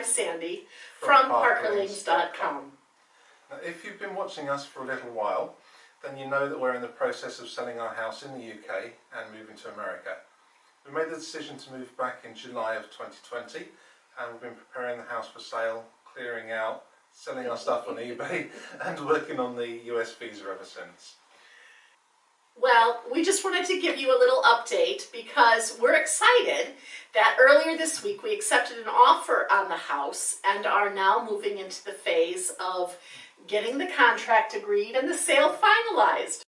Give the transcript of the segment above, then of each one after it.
Sandy from parkerlings.com. Now, if you've been watching us for a little while, then you know that we're in the process of selling our house in the UK and moving to America. We made the decision to move back in July of 2020, and we've been preparing the house for sale, clearing out, selling our stuff on eBay and working on the US visa ever since. Well, we just wanted to give you a little update because we're excited that earlier this week we accepted an offer on the house and are now moving into the phase of getting the contract agreed and the sale finalized.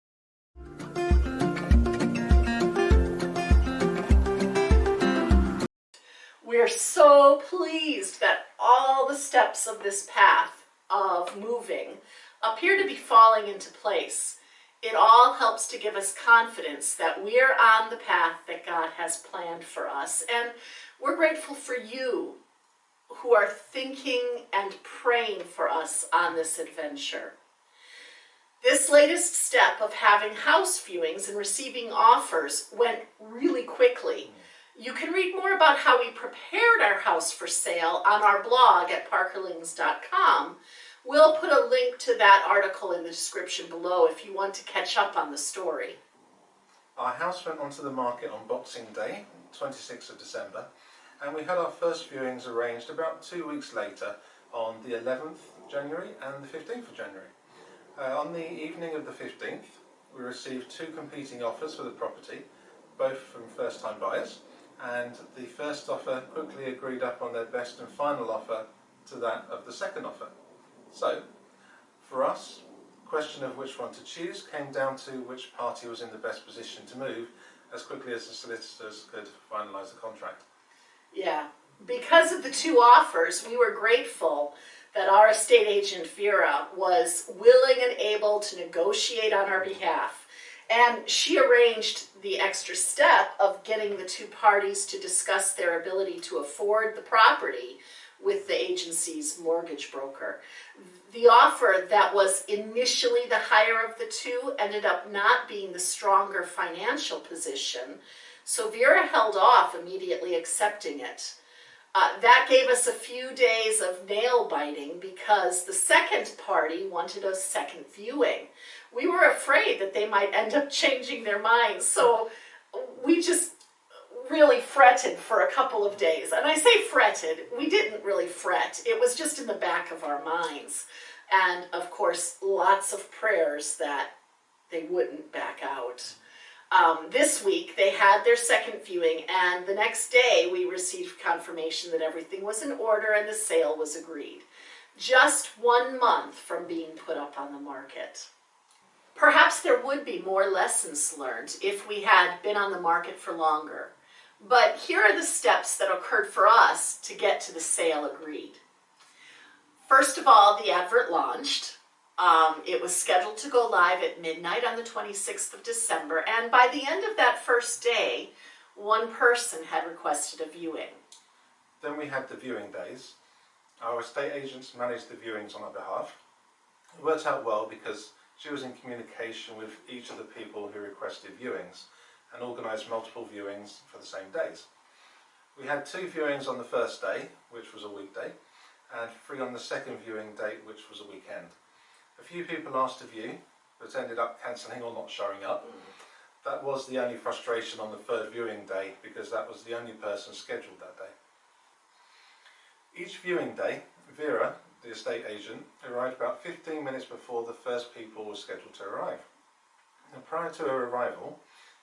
We're so pleased that all the steps of this path of moving appear to be falling into place. It all helps to give us confidence that we're on the path that God has planned for us. And we're grateful for you who are thinking and praying for us on this adventure. This latest step of having house viewings and receiving offers went really quickly. You can read more about how we prepared our house for sale on our blog at parkerlings.com. We'll put a link to that article in the description below if you want to catch up on the story. Our house went onto the market on Boxing Day, 26th of December, and we had our first viewings arranged about 2 weeks later on the 11th of January and the 15th of January. On the evening of the 15th, we received 2 competing offers for the property, both from first-time buyers, and the first offer quickly agreed up on their best and final offer to that of the second offer. So, for us, the question of which one to choose came down to which party was in the best position to move as quickly as the solicitors could finalise the contract. Yeah, because of the 2 offers, we were grateful that our estate agent Vera was willing and able to negotiate on our behalf. And she arranged the extra step of getting the 2 parties to discuss their ability to afford the property with the agency's mortgage broker. The offer that was initially the higher of the 2 ended up not being the stronger financial position, so Vera held off immediately accepting it. That gave us a few days of nail biting because the second party wanted a second viewing. We were afraid that they might end up changing their minds, so we just really fretted for a couple of days. And I say fretted, we didn't really fret. It was just in the back of our minds. And of course, lots of prayers that they wouldn't back out. This week, they had their second viewing, and the next day we received confirmation that everything was in order and the sale was agreed. Just 1 month from being put up on the market. Perhaps there would be more lessons learned if we had been on the market for longer. But here are the steps that occurred for us to get to the sale agreed. First of all, the Advert launched. It was scheduled to go live at midnight on the 26th of December, and by the end of that first day, 1 person had requested a viewing. Then we had the viewing days. Our estate agents managed the viewings on our behalf. It worked out well because she was in communication with each of the people who requested viewings and organised multiple viewings for the same days. We had 2 viewings on the first day, which was a weekday, and 3 on the second viewing date, which was a weekend. A few people asked to view, but ended up cancelling or not showing up. That was the only frustration on the 3rd viewing day because that was the only person scheduled that day. Each viewing day, Vera, the estate agent, arrived about 15 minutes before the first people were scheduled to arrive. And prior to her arrival,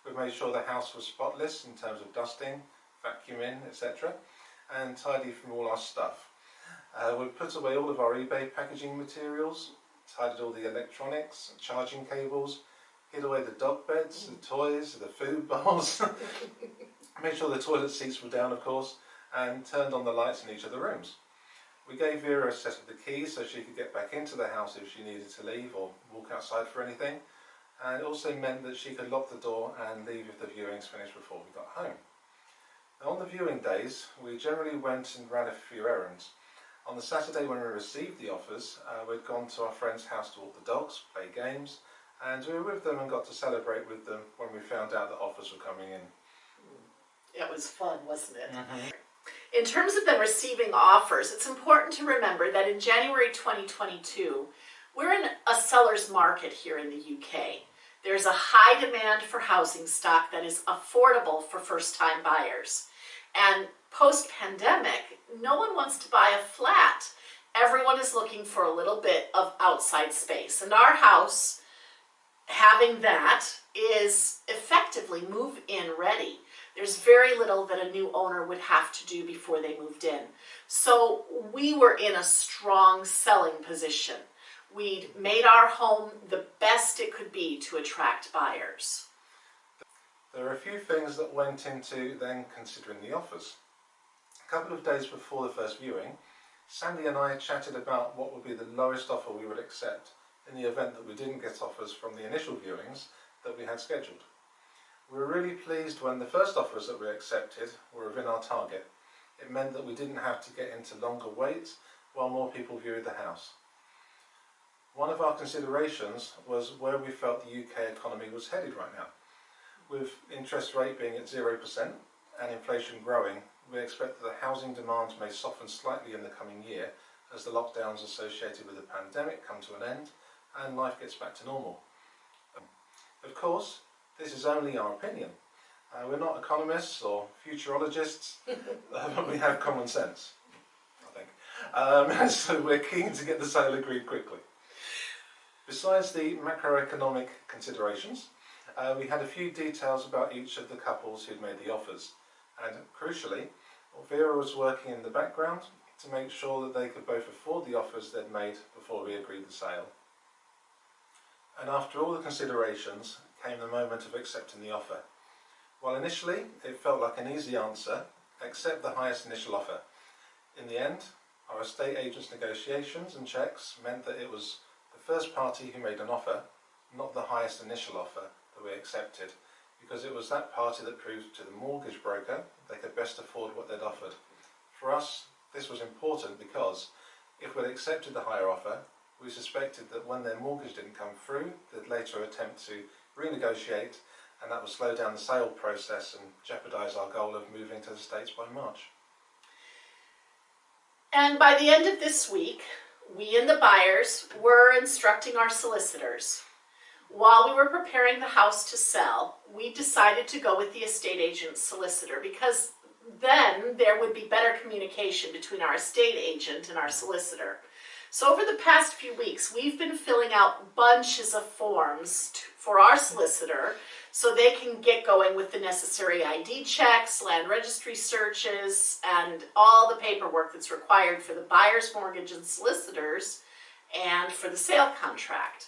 we made sure the house was spotless in terms of dusting, vacuuming, etc., and tidy from all our stuff. We put away all of our eBay packaging materials, tidied all the electronics, charging cables, hid away the dog beds, the toys, the food bowls, made sure the toilet seats were down, of course, and turned on the lights in each of the rooms. We gave Vera a set of the keys so she could get back into the house if she needed to leave or walk outside for anything, and it also meant that she could lock the door and leave if the viewings finished before we got home. Now, on the viewing days, we generally went and ran a few errands. On the Saturday when we received the offers, we'd gone to our friend's house to walk the dogs, play games, and we were with them and got to celebrate with them when we found out that offers were coming in. It was fun, wasn't it? In terms of them receiving offers, it's important to remember that in January 2022, we're in a seller's market here in the UK. There's a high demand for housing stock that is affordable for first-time buyers. And post-pandemic, no one wants to buy a flat. Everyone is looking for a little bit of outside space. And our house, having that, is effectively move-in ready. There's very little that a new owner would have to do before they moved in. So we were in a strong selling position. We'd made our home the best it could be to attract buyers. There are a few things that went into then considering the offers. A couple of days before the first viewing, Sandy and I chatted about what would be the lowest offer we would accept in the event that we didn't get offers from the initial viewings that we had scheduled. We were really pleased when the first offers that we accepted were within our target. It meant that we didn't have to get into longer waits while more people viewed the house. One of our considerations was where we felt the UK economy was headed right now. With interest rate being at 0% and inflation growing, we expect that the housing demand may soften slightly in the coming year as the lockdowns associated with the pandemic come to an end and life gets back to normal. Of course, this is only our opinion. We're not economists or futurologists, but we have common sense, I think. So we're keen to get the sale agreed quickly. Besides the macroeconomic considerations, we had a few details about each of the couples who'd made the offers. And crucially, Vera was working in the background to make sure that they could both afford the offers they'd made before we agreed the sale. And after all the considerations came the moment of accepting the offer. While initially it felt like an easy answer, accept the highest initial offer. In the end, our estate agent's negotiations and checks meant that it was the first party who made an offer, not the highest initial offer that we accepted, because it was that party that proved to the mortgage broker they could best afford what they'd offered. For us, this was important because if we'd accepted the higher offer, we suspected that when their mortgage didn't come through, they'd later attempt to renegotiate, and that would slow down the sale process and jeopardise our goal of moving to the States by March. And by the end of this week, we and the buyers were instructing our solicitors. While we were preparing the house to sell, we decided to go with the estate agent's solicitor because then there would be better communication between our estate agent and our solicitor. So over the past few weeks, we've been filling out bunches of forms for our solicitor so they can get going with the necessary ID checks, land registry searches, and all the paperwork that's required for the buyer's mortgage and solicitors and for the sale contract.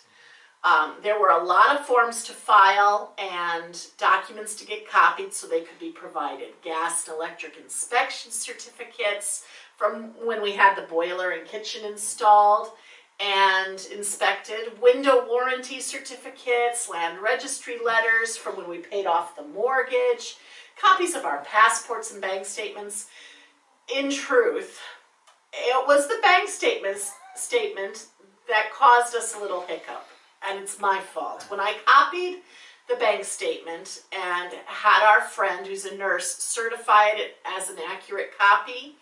There were a lot of forms to file and documents to get copied so they could be provided. Gas and electric inspection certificates from when we had the boiler and kitchen installed and inspected, window warranty certificates, land registry letters from when we paid off the mortgage, copies of our passports and bank statements. In truth, it was the bank statement that caused us a little hiccup. And it's my fault. When I copied the bank statement and had our friend who's a nurse certify it as an accurate copy,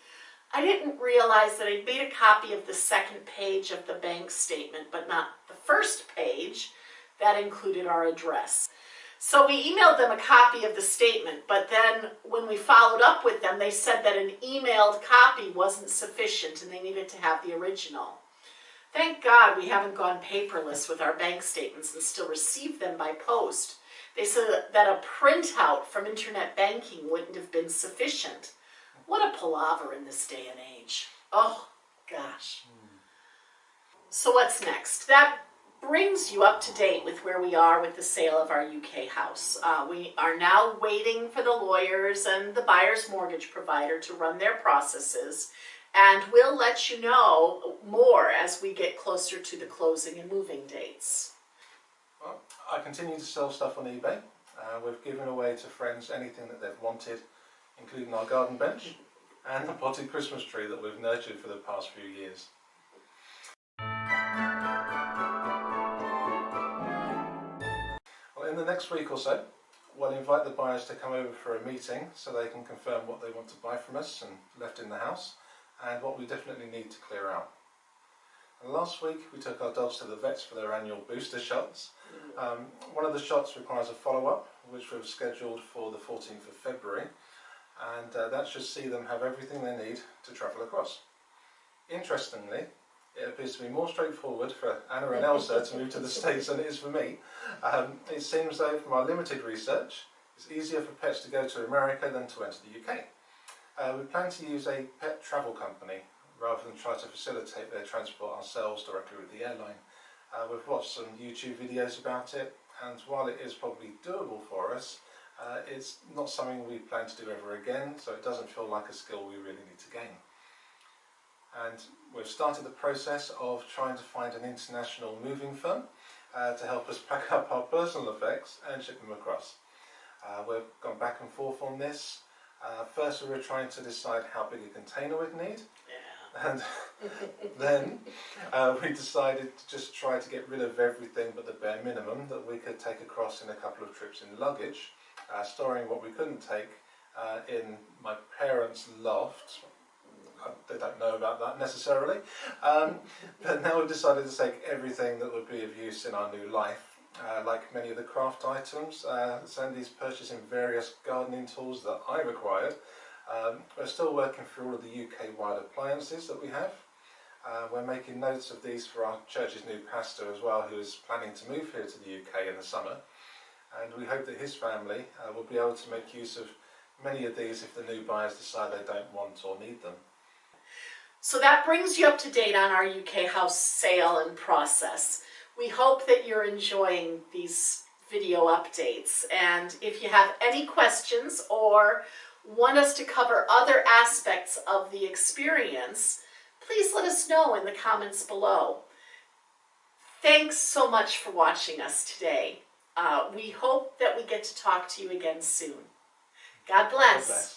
I didn't realize that I'd made a copy of the second page of the bank statement, but not the first page that included our address. So we emailed them a copy of the statement, but then when we followed up with them, they said that an emailed copy wasn't sufficient and they needed to have the original. Thank God we haven't gone paperless with our bank statements and still receive them by post. They said that a printout from internet banking wouldn't have been sufficient. What a palaver in this day and age. Oh, gosh. So what's next? That brings you up to date with where we are with the sale of our UK house. We are now waiting for the lawyers and the buyer's mortgage provider to run their processes. And we'll let you know more as we get closer to the closing and moving dates. Well, I continue to sell stuff on eBay. We've given away to friends anything that they've wanted, including our garden bench and the potted Christmas tree that we've nurtured for the past few years. Well, in the next week or so, we'll invite the buyers to come over for a meeting so they can confirm what they want to buy from us and left in the house, and what we definitely need to clear out. And last week we took our dogs to the vets for their annual booster shots. One of the shots requires a follow-up, which we've scheduled for the 14th of February, and that should see them have everything they need to travel across. Interestingly, it appears to be more straightforward for Anna and Elsa to move to the States than it is for me. It seems though, from our limited research, it's easier for pets to go to America than to enter the UK. We plan to use a pet travel company rather than try to facilitate their transport ourselves directly with the airline. We've watched some YouTube videos about it, and while it is probably doable for us, it's not something we plan to do ever again, so it doesn't feel like a skill we really need to gain. And we've started the process of trying to find an international moving firm to help us pack up our personal effects and ship them across. We've gone back and forth on this. First we were trying to decide how big a container we'd need, and then we decided to just try to get rid of everything but the bare minimum that we could take across in a couple of trips in luggage, storing what we couldn't take in my parents' loft. They don't know about that necessarily, but now we've decided to take everything that would be of use in our new life. Like many of the craft items, Sandy's purchasing various gardening tools that I required. We're still working through all of the UK-wide appliances that we have. We're making notes of these for our church's new pastor as well, who is planning to move here to the UK in the summer. And we hope that his family will be able to make use of many of these if the new buyers decide they don't want or need them. So that brings you up to date on our UK house sale and process. We hope that you're enjoying these video updates, and if you have any questions or want us to cover other aspects of the experience, please let us know in the comments below. Thanks so much for watching us today. We hope that we get to talk to you again soon. God bless. God bless.